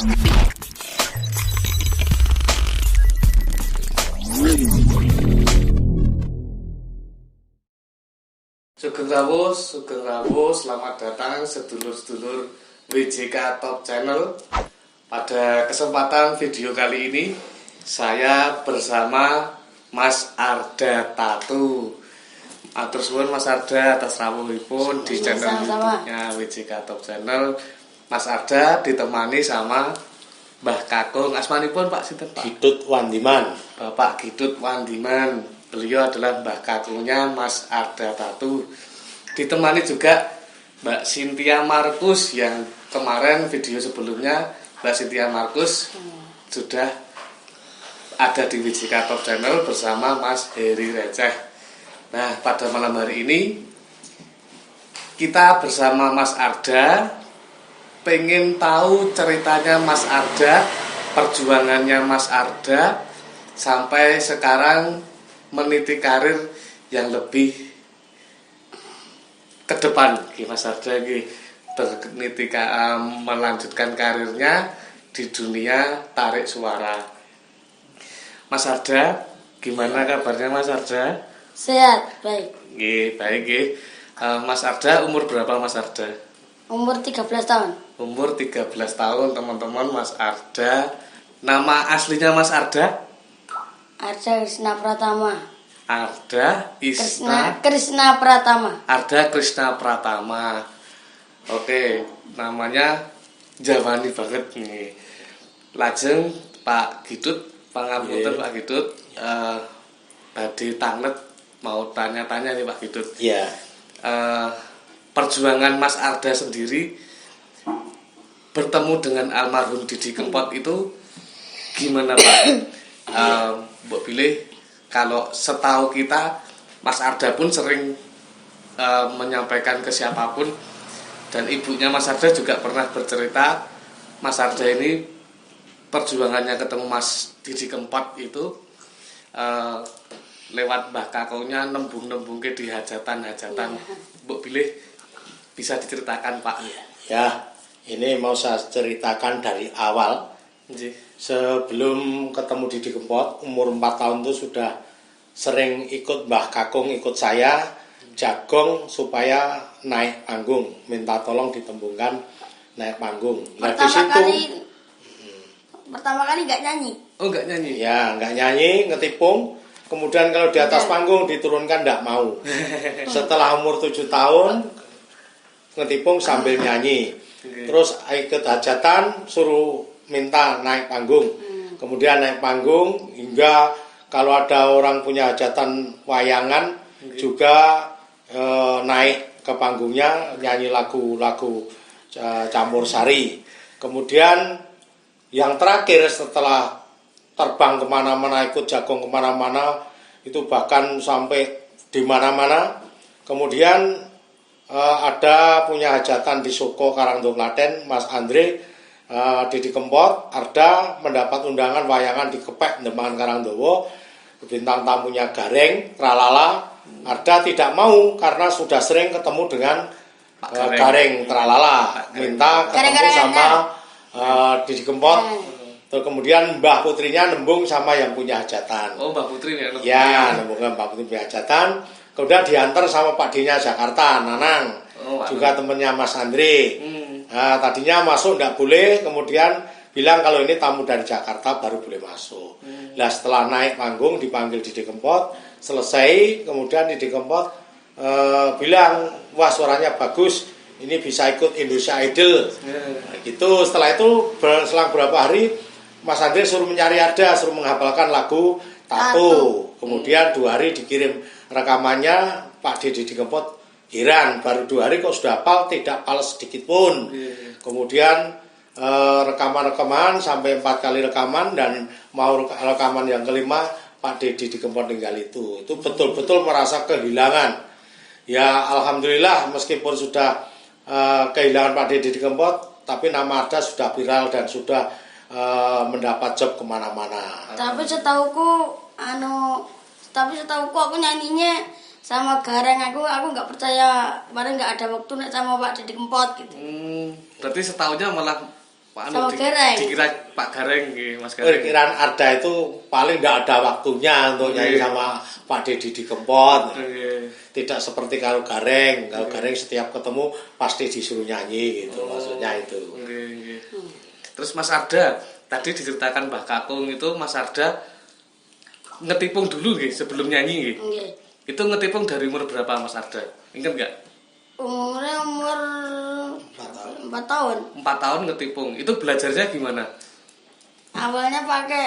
Sugeng Rawuh, selamat datang sedulur-sedulur WJK Top Channel. Pada kesempatan video kali ini, saya bersama Mas Arda Tatu. Atur suwun Mas Arda atas rawuhipun di channel YouTube-nya WJK Top Channel. Mas Arda ditemani sama Mbah Kakung. Asmanipun Pak sinten Pak? Gidut Wandiman. Bapak Gidut Wandiman. Beliau adalah Mbah Kakungnya Mas Arda Tatu. Ditemani juga Mbak Cynthia Markus yang kemarin video sebelumnya Mbak Cynthia Markus sudah ada di WJK Top Channel bersama Mas Heri Receh. Nah, pada malam hari ini kita bersama Mas Arda pengen tahu ceritanya Mas Arda, perjuangannya Mas Arda sampai sekarang meniti karir yang lebih ke depan. Mas Arda melanjutkan karirnya di dunia tarik suara. Mas Arda, gimana kabarnya Mas Arda? Sehat, baik. Baik. Mas Arda umur berapa Mas Arda? Umur 13 tahun. Umur 13 tahun teman-teman Mas Arda. Nama aslinya Mas Arda? Arda Krishna Pratama. Arda Krishna Pratama. Arda Krishna Pratama. Oke, namanya Jawani banget nih. Lajeng Pak Gidut, pangapunten Pak Gidut, tadi tanget mau tanya-tanya nih Pak Gidut. Iya. Perjuangan Mas Arda sendiri bertemu dengan almarhum Didi Kempot itu gimana Pak? Mbok pilih kalau setahu kita Mas Arda pun sering menyampaikan ke siapapun, dan ibunya Mas Arda juga pernah bercerita Mas Arda ini perjuangannya ketemu Mas Didi Kempot itu lewat Mbah Kakungnya nembung-nembung ke di hajatan-hajatan. Mbok pilih bisa diceritakan Pak? Ya, ini mau saya ceritakan dari awal. Sebelum ketemu Didi Kempot, umur 4 tahun itu sudah sering ikut Mbah Kakung, ikut saya jagong supaya naik panggung, minta tolong ditembungkan naik panggung. Pertama kali nggak nyanyi. Oh, nggak nyanyi? Ya, nggak nyanyi, ngetipung. Kemudian kalau di atas panggung diturunkan nggak mau. Setelah umur 7 tahun ngetipung sambil nyanyi. Terus ikut hajatan suruh minta naik panggung. Kemudian naik panggung hingga kalau ada orang punya hajatan wayangan juga naik ke panggungnya nyanyi lagu-lagu campur sari. Kemudian yang terakhir setelah terbang kemana-mana, ikut jagong kemana-mana, itu bahkan sampai di mana-mana. Kemudian ada punya hajatan di Soko Karangdo Klaten, Mas Andre, Didi Kempot, Arda mendapat undangan wayangan di Kepek Demangan Karangdowo, bintang tamunya Gareng, Tralala. Arda tidak mau karena sudah sering ketemu dengan Gareng, Tralala, minta ketemu sama Didi Kempot. Terus kemudian Mbah Putrinya nembung sama yang punya hajatan. Oh, Mbah Putri ya, nembungnya Mbah Putri punya hajatan. Kemudian diantar sama Pak D-nya Jakarta, Nanang, juga temennya Mas Andre. Nah, tadinya masuk enggak boleh, kemudian bilang kalau ini tamu dari Jakarta baru boleh masuk. Nah, setelah naik panggung dipanggil Didi Kempot, selesai, kemudian Didi Kempot bilang, wah suaranya bagus, ini bisa ikut Indonesia Idol. Nah, gitu. Setelah itu selang beberapa hari Mas Andre suruh mencari Arda, suruh menghafalkan lagu Tato. Kemudian 2 hari dikirim rekamannya, Pak Didi Kempot heran, baru 2 hari kok sudah hafal, tidak pales sedikit pun. Kemudian rekaman-rekaman sampai 4 kali rekaman, dan mau rekaman yang kelima Pak Didi Kempot tinggal itu betul-betul merasa kehilangan. Ya alhamdulillah meskipun sudah kehilangan Pak Didi Kempot, tapi nama Arda sudah viral dan sudah mendapat job kemana-mana. Tapi setahuku aku nyanyinya sama Gareng. Aku nggak percaya, kemarin nggak ada waktu sama Pak Didi Kempot gitu. Berarti setahunya malah Pak Sama Gareng. dikira Pak Gareng nggih, Mas Gareng. Perkiraan Arda itu paling tidak ada waktunya untuk nyanyi sama Pak Deddy di Kempot. Nggih. Tidak seperti kalau Gareng. Kalau Gareng setiap ketemu pasti disuruh nyanyi gitu, maksudnya itu. Nggih, nggih. Terus Mas Arda, tadi diceritakan Mbah Kakung itu Mas Arda ngetipung dulu nggih sebelum nyanyi nggih. Nggih. Itu ngetipung dari umur berapa Mas Arda? Ingat nggak? Umurnya umur 4 tahun. 4 tahun ngetipung. Itu belajarnya gimana? Awalnya pakai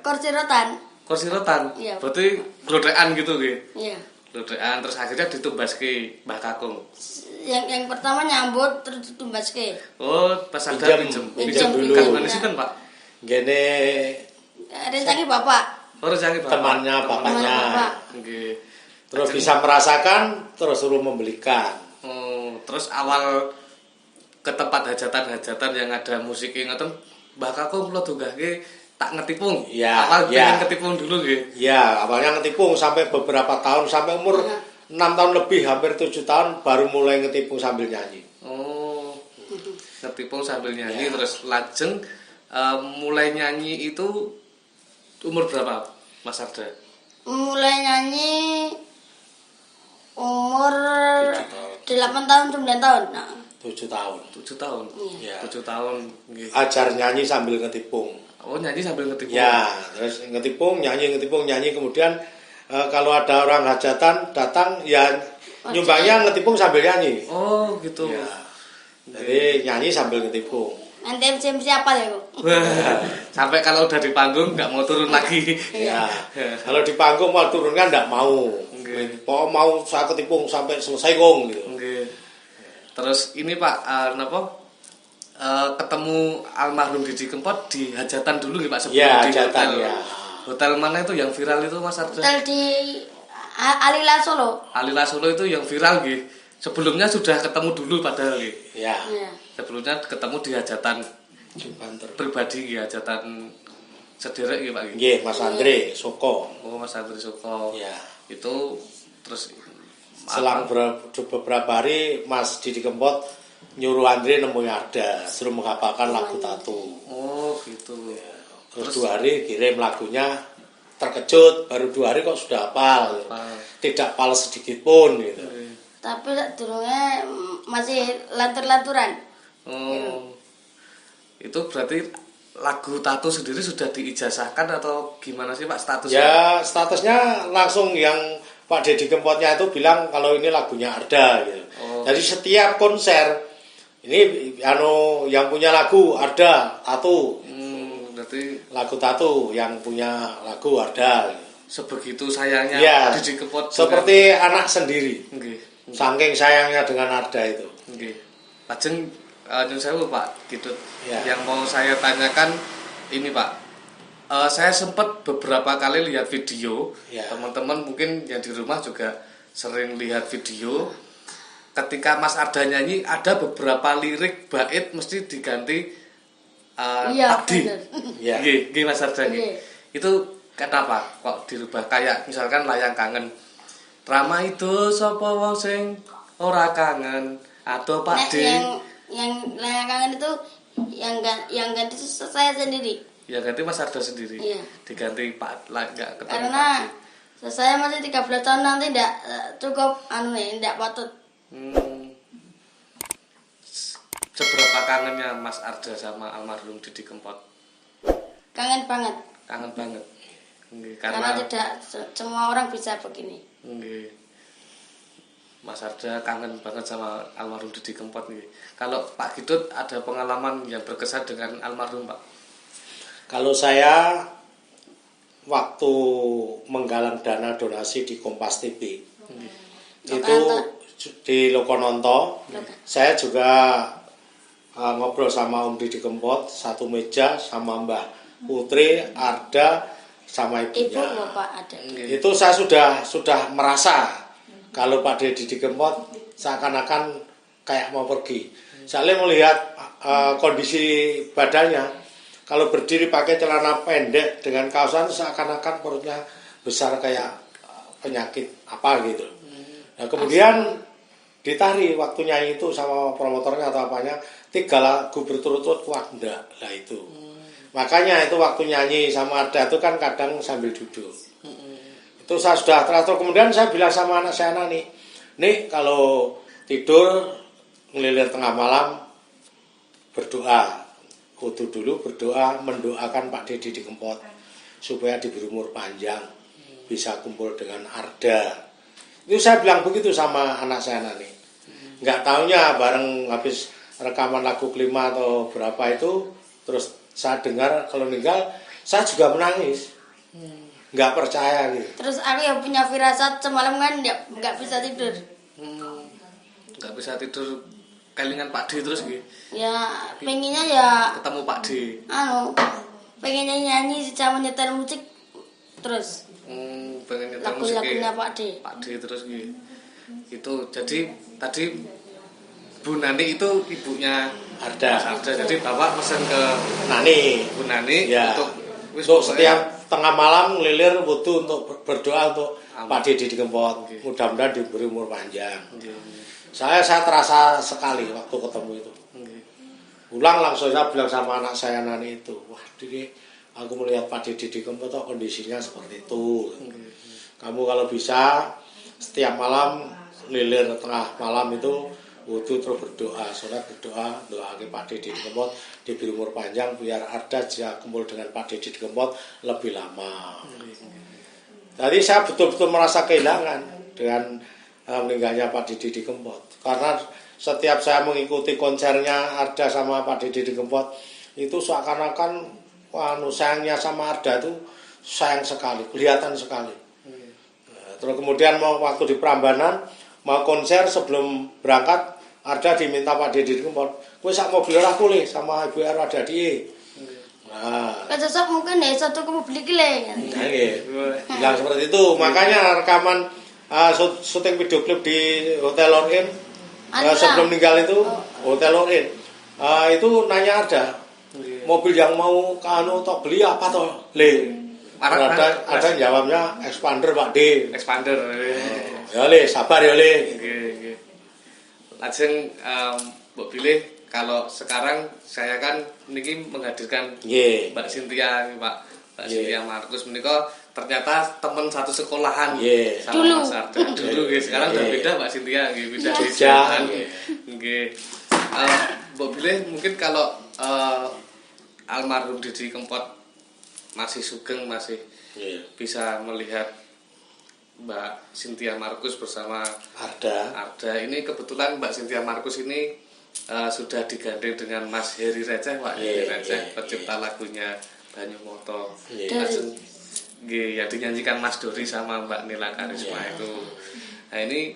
kursi rotan. Kursi rotan. Iya. Berarti glodekan gitu nggih. Iya. Glodekan terus akhirnya ditumbaske Mbah Kakung. Yang pertama nyambut terus ditumbaske. Oh, Mas Arda Pinjem dulu. Kas mana sih kan, Pak? Gini Rencana bapak. Oh, rezeki Bapak. temannya bapaknya. Bapak. Nggih. Terus bisa merasakan, terus suruh membelikan. Oh, terus awal ke tempat hajatan-hajatan yang ada musiknya ngoten, Mbah Kakung kula tunggahke tak ngetipung. Iya, Awal iya. pengen ngetipung dulu nggih. Ya, awalnya ngetipung sampai beberapa tahun, sampai umur 6 tahun lebih, hampir 7 tahun, baru mulai ngetipung sambil nyanyi. Oh. Ngetipung sambil nyanyi terus lajeng mulai nyanyi itu umur berapa, Mas Arda? Mulai nyanyi umur 8 tahun 9 tahun. Nah, 7 tahun. 7 tahun. Iya. 7 tahun nggih. Ajar nyanyi sambil ngetipung. Oh, nyanyi sambil ngetipung. Ya, terus ngetipung, nyanyi, kemudian kalau ada orang hajatan datang, ya nyumbangnya ngetipung sambil nyanyi. Oh, gitu. Ya. Jadi nyanyi sambil ngetipung. nanti MC siapa ya, Bu? Wah, sampai kalau udah di panggung nggak mau turun lagi. Ya, kalau di panggung mau turun kan nggak mau. Nggih. Pokoknya mau saya ketipung sampai selesai gong gitu. Nggih. Terus ini Pak, ketemu almarhum Didi Kempot di hajatan dulu nggih Pak sebelum Ya, di hajatan, hotel. ya. Hotel mana itu yang viral itu Mas Arda? Hotel di Alila Solo. Alila Solo itu yang viral nggih. Sebelumnya sudah ketemu dulu padahal nggih. Ya. Iya. Sebelumnya ketemu di hajatan pribadi nggih, hajatan sederek nggih Pak nggih. Nggih, Mas Andre Soko. Oh, Mas Andri Suko. Ya. Itu terus Selang beberapa hari Mas Didi Kempot nyuruh Andre nemuin Arda, suruh menghafalkan lagu Tatu. Oh, gitu. Terus 2 hari kirim lagunya, terkejut baru 2 hari kok sudah hafal. Hafal. Tidak pales sedikit pun gitu. Tapi durungnya masih lantur-lanturan. Oh. Itu berarti lagu Tatu sendiri sudah diijazahkan atau gimana sih Pak statusnya? Ya, statusnya langsung yang Pak Deddy Kempotnya itu bilang kalau ini lagunya Arda gitu. Oh. Jadi setiap konser ini yang punya lagu Arda Tatu. Berarti Lagu Tatu yang punya lagu Arda gitu. sebegitu sayangnya Ya, Didi Kempot seperti anak sendiri. nggih. Saking sayangnya dengan Arda itu. Nggih. Lajeng nyun sewu Pak gitu. Ya. Yang mau saya tanyakan ini Pak. Saya sempat beberapa kali lihat video. Ya. Teman-teman mungkin yang di rumah juga sering lihat video. Ketika Mas Arda nyanyi ada beberapa lirik bait mesti diganti Iya, takdi. bener. Ya. Nggih, nggih Mas Arda nggih. Nggih. Itu kenapa kok dirubah kayak misalkan Layang Kangen. Rama itu sapa wong sing ora kangen atau Pak Nah, D. yang layangan itu yang ganti itu saya sendiri. Ya ganti Mas Arda sendiri. Iya. Diganti Pak enggak ketemu Karena Pak D. saya masih 13 tahun nanti tidak cukup tidak patut. Seberapa kangennya Mas Arda sama almarhum Didi Kempot? Kangen banget. Kangen banget. Nggih, Karena tidak semua orang bisa begini. nggih. Mas Arda kangen banget sama almarhum Didi Kempot nggih. Kalau Pak Gidut ada pengalaman yang berkesan dengan almarhum Pak? Kalau saya waktu menggalang dana donasi di Kompas TV itu di Lokononto, saya juga ngobrol sama Om Didi Kempot satu meja sama Mbah Putri, Arda sama Ibu ibunya. bapak ada. Itu saya sudah merasa kalau Pak Didi Kempot seakan-akan kayak mau pergi. Saya melihat kondisi badannya, kalau berdiri pakai celana pendek dengan kaosan seakan-akan perutnya besar kayak penyakit apa gitu. Nah, kemudian ditarik waktu nyanyi itu sama promotornya atau apanya, 3 lagu berturut-turut kuat enggak lah itu. Makanya itu waktu nyanyi sama Arda itu kan kadang sambil duduk. Itu saya sudah teratur. Kemudian saya bilang sama anak saya, nih kalau tidur ngelilir tengah malam berdoa. Kudu dulu berdoa mendoakan Pak Dedi di Kempot supaya diberi umur panjang, bisa kumpul dengan Arda. Itu saya bilang begitu sama anak saya nih. Nggak taunya bareng habis rekaman lagu kelima atau berapa itu, terus saya dengar kalau meninggal, saya juga menangis. Nggak percaya gitu. Terus aku yang punya firasat semalam kan nggak bisa tidur. Nggak bisa tidur kelingan Pak D terus gitu. Ya pengennya ya Ketemu Pak D. pengennya nyanyi sama nyetel musik terus. Pengen nyetel Lagu-lagunya Pak D. Pak D terus gitu. Itu jadi tadi Bu Nani itu ibunya Arda. Mas Arda. Jadi Bapak pesan ke Nani, Bu Nani ya, untuk setiap tengah malam ngelilir butuh untuk berdoa untuk Pak Dedi di Kempot. Okay. Mudah-mudahan diberi umur panjang. Okay. Saya terasa sekali waktu ketemu itu. Okay. Pulang langsung saya bilang sama anak saya Nani itu, wah Didi, aku melihat Pak Dedi di Kempot kondisinya seperti itu. Okay. Kamu kalau bisa setiap malam lilir tengah malam itu wudu terus berdoa, sholat berdoa, doa ke Pak Dedi di Kempot diberi umur panjang biar Arda bisa kumpul dengan Pak Dedi di Kempot lebih lama. Jadi saya betul-betul merasa kehilangan dengan meninggalnya Pak Dedi di Kempot, karena setiap saya mengikuti konsernya Arda sama Pak Dedi di Kempot itu seakan-akan sayangnya sama Arda itu sayang sekali, kelihatan sekali. Terus kemudian waktu di Prambanan mau konser, sebelum berangkat Arda diminta Pak Dedi di Kempot, kowe sak mobil ora kulih sama Ibu Erwa Dadi. Nah, Besok mungkin ya satu kamu beli gile. bilang seperti itu. Makanya rekaman syuting video klip di Hotel All-In sebelum meninggal itu, Hotel All-In itu nanya Arda, mobil yang mau kanu tok beli apa toh? Ada yang jawabnya expander Pak D. Expander. Ya le, sabar ya le. Nggih. Lajeng mbok pilih kalau sekarang saya kan niki menghadirkan Mbak Cynthia Pak. Mbak Cynthia Markus menika ternyata teman satu sekolahan sama Dulu. Mas Arda. Dulu nggih, sekarang udah beda Mbak Cynthia nggih, beda Jogja. Nggih. Mbok pilih mungkin kalau almarhum Dedi Kempot masih sugeng, masih bisa melihat Mbak Cynthia Markus bersama Arda. Ini kebetulan Mbak Cynthia Markus ini sudah digandeng dengan Mas Heri Receh, Pak Heri Receh, pencipta lagunya Banyu Moto. Yang dinyanyikan Mas Dori sama Mbak Nila Karisma itu. Nah ini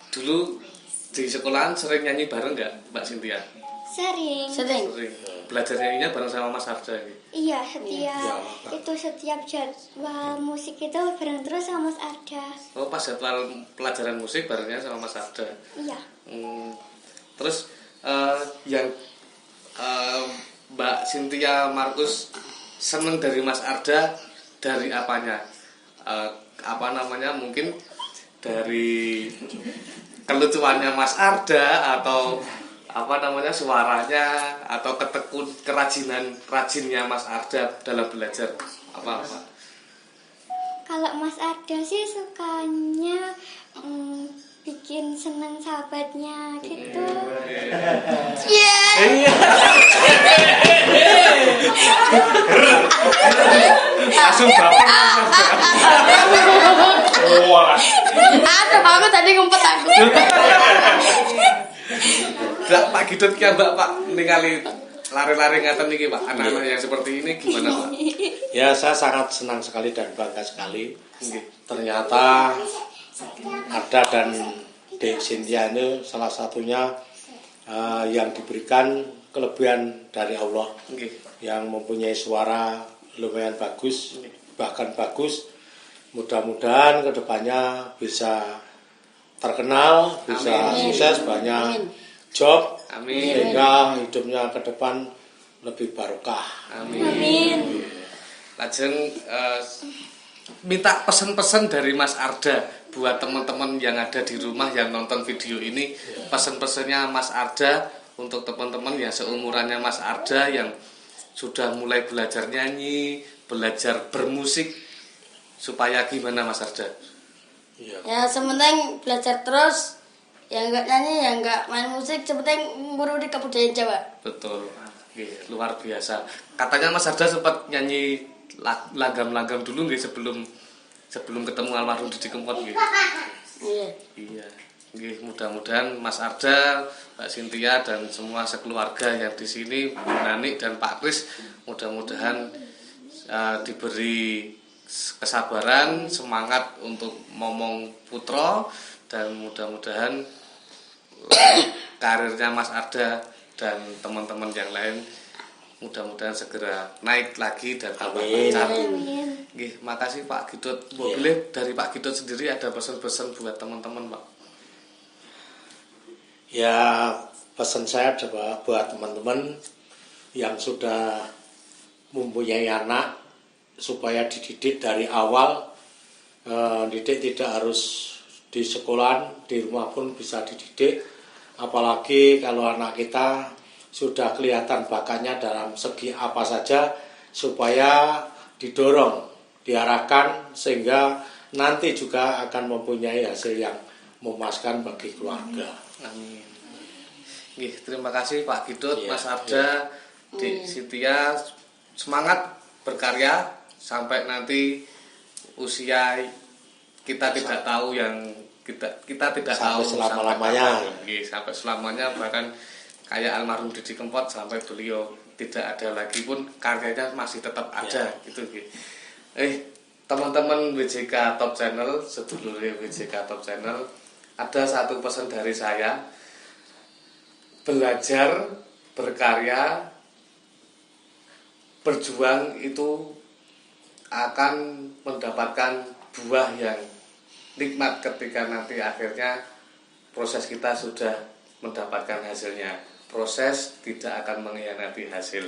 dulu di sekolahan sering nyanyi bareng nggak Mbak Cynthia? Sering. Belajar nyanyinya bareng sama Mas Arda gitu? Iya, setiap jadwal musik itu bareng terus sama Mas Arda. Oh, pas jadwal pelajaran musik barengnya sama Mas Arda. Iya. Terus yang Mbak Cynthia Markus seneng dari Mas Arda dari apanya? Mungkin dari kelucuannya Mas Arda, atau suaranya, atau rajinnya Mas Arda dalam belajar apa? Kalau Mas Arda sih sukanya bikin seneng sahabatnya gitu. Langsung baper. Ada banget tadi ngumpet aku. Pak Gidot ki Mbak Pak ningali lari-lari ngaten niki Pak, anak-anak yang seperti ini gimana Pak? Ya, saya sangat senang sekali dan bangga sekali. Ternyata Arda dan Dek Cynthia ini salah satunya yang diberikan kelebihan dari Allah, yang mempunyai suara lumayan bagus, bahkan bagus. Mudah-mudahan kedepannya bisa terkenal, bisa sukses, banyak job, sehingga hidupnya ke depan lebih barokah. Amin. Lajeng minta pesan-pesan dari Mas Arda buat teman-teman yang ada di rumah yang nonton video ini. Pesan-pesannya Mas Arda untuk teman-teman yang seumurannya Mas Arda yang sudah mulai belajar nyanyi, belajar bermusik, supaya gimana Mas Arda? Iya. Ya sementing belajar terus, ya enggak nyanyi, ya enggak main musik, sementing nguruti kebudayaan Jawa. Betul. Nggih, luar biasa. Katanya Mas Arda sempat nyanyi langgam-langgam dulu nggih sebelum ketemu almarhum Didi Kempot nggih. Iya. Iya. Nggih, mudah-mudahan Mas Arda, Mbak Cynthia dan semua sekeluarga yang di sini, Bu Nani dan Pak Kris, mudah-mudahan diberi kesabaran, semangat untuk momong putra, dan mudah-mudahan karirnya Mas Arda dan teman-teman yang lain mudah-mudahan segera naik lagi dan tambah lancar. Nggih, makasih Pak Gidot. Boleh dari Pak Gidot sendiri ada pesan-pesan buat teman-teman, Pak? Ya, pesan saya adalah buat teman-teman yang sudah mempunyai anak, supaya dididik dari awal. Didik tidak harus di sekolah, di rumah pun bisa dididik. Apalagi kalau anak kita sudah kelihatan bakatnya dalam segi apa saja, supaya didorong, diarahkan, sehingga nanti juga akan mempunyai hasil yang memuaskan bagi keluarga. Amin. Nggih, terima kasih Pak Gidot, Ya, Mas Arda, Dik Cynthia, semangat berkarya sampai nanti usia kita tidak tahu yang kita tidak Sampai tahu selama-lamanya. sampai selamanya, bahkan kayak almarhum Didi Kempot sampai beliau tidak ada lagi pun karyanya masih tetap ada gitu. Teman-teman WJK Top Channel, sedulur WJK Top Channel, ada satu pesan dari saya: belajar, berkarya, berjuang itu akan mendapatkan buah yang nikmat ketika nanti akhirnya proses kita sudah mendapatkan hasilnya. Proses tidak akan mengkhianati hasil.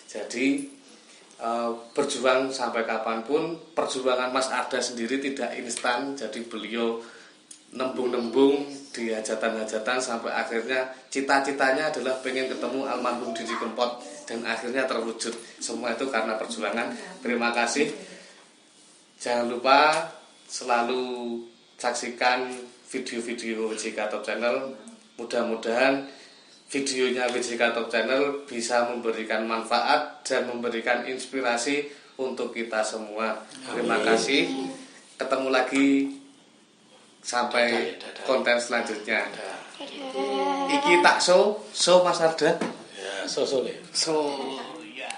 Jadi berjuang sampai kapanpun. Perjuangan Mas Arda sendiri tidak instan. Jadi beliau nembung-nembung di hajatan-hajatan sampai akhirnya cita-citanya adalah pengen ketemu almarhum Didi Kempot, dan akhirnya terwujud. Semua itu karena perjuangan. Terima kasih. Jangan lupa selalu saksikan video-video WJK Top Channel. Mudah-mudahan videonya WJK Top Channel bisa memberikan manfaat dan memberikan inspirasi untuk kita semua. Terima kasih. Ketemu lagi sampai konten selanjutnya. Iki tak so Mas Arda. Ya, so. So ya.